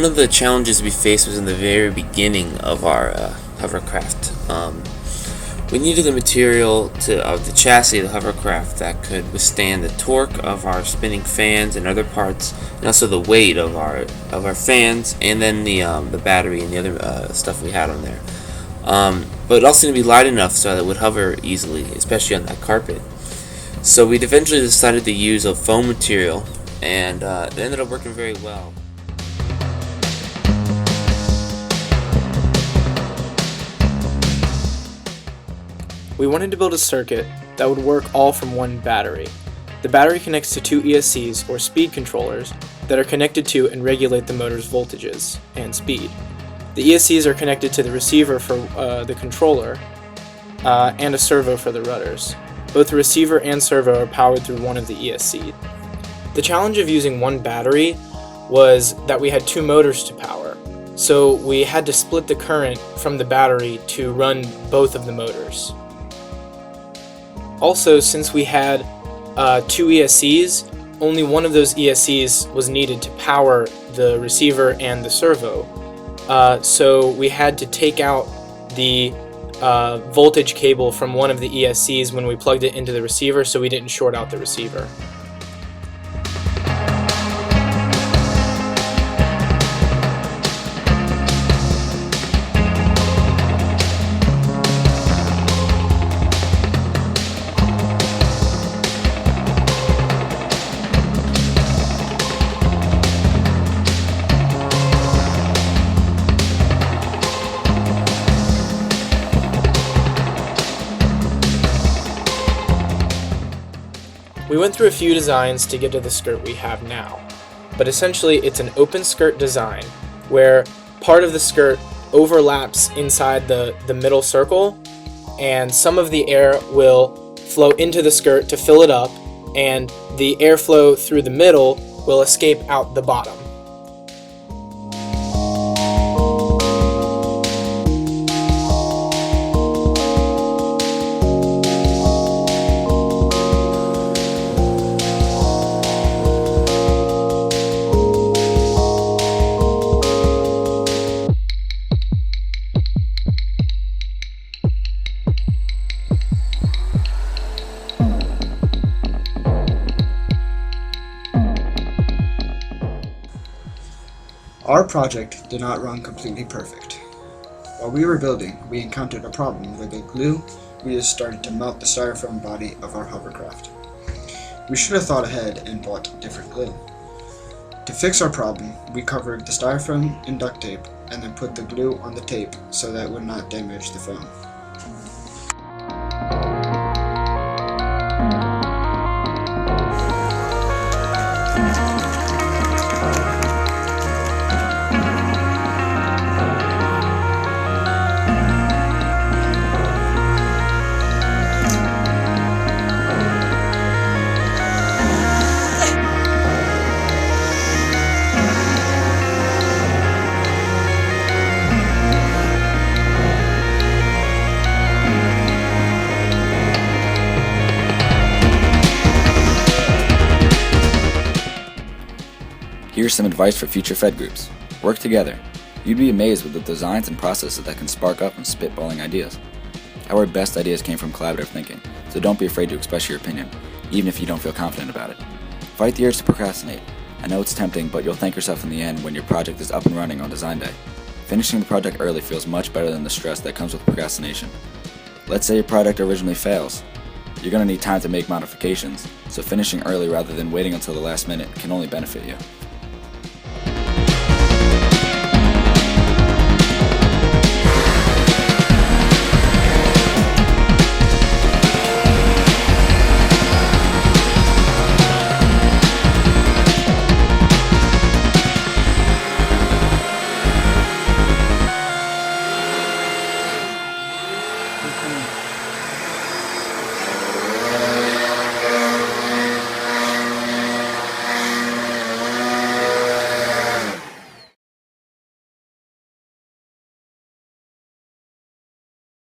one of the challenges we faced was in the very beginning of our hovercraft. We needed the material of the chassis of the hovercraft that could withstand the torque of our spinning fans and other parts, and also the weight of our fans, and then the battery and the other stuff we had on there. But it also needed to be light enough so that it would hover easily, especially on that carpet. So we eventually decided to use a foam material, and it ended up working very well. We wanted to build a circuit that would work all from one battery. The battery connects to two ESCs, or speed controllers, that are connected to and regulate the motor's voltages and speed. The ESCs are connected to the receiver for the controller and a servo for the rudders. Both the receiver and servo are powered through one of the ESCs. The challenge of using one battery was that we had two motors to power, so we had to split the current from the battery to run both of the motors. Also, since we had two ESCs, only one of those ESCs was needed to power the receiver and the servo. So we had to take out the voltage cable from one of the ESCs when we plugged it into the receiver, so we didn't short out the receiver. We went through a few designs to get to the skirt we have now, but essentially it's an open skirt design where part of the skirt overlaps inside the middle circle, and some of the air will flow into the skirt to fill it up, and the airflow through the middle will escape out the bottom. Our project did not run completely perfect. While we were building, we encountered a problem where the glue we just started to melt the styrofoam body of our hovercraft. We should have thought ahead and bought different glue. To fix our problem, we covered the styrofoam in duct tape and then put the glue on the tape so that it would not damage the foam. Here's some advice for future FEDD groups. Work together. You'd be amazed with the designs and processes that can spark up and spitballing ideas. Our best ideas came from collaborative thinking, so don't be afraid to express your opinion, even if you don't feel confident about it. Fight the urge to procrastinate. I know it's tempting, but you'll thank yourself in the end when your project is up and running on design day. Finishing the project early feels much better than the stress that comes with procrastination. Let's say your project originally fails. You're going to need time to make modifications, so finishing early rather than waiting until the last minute can only benefit you.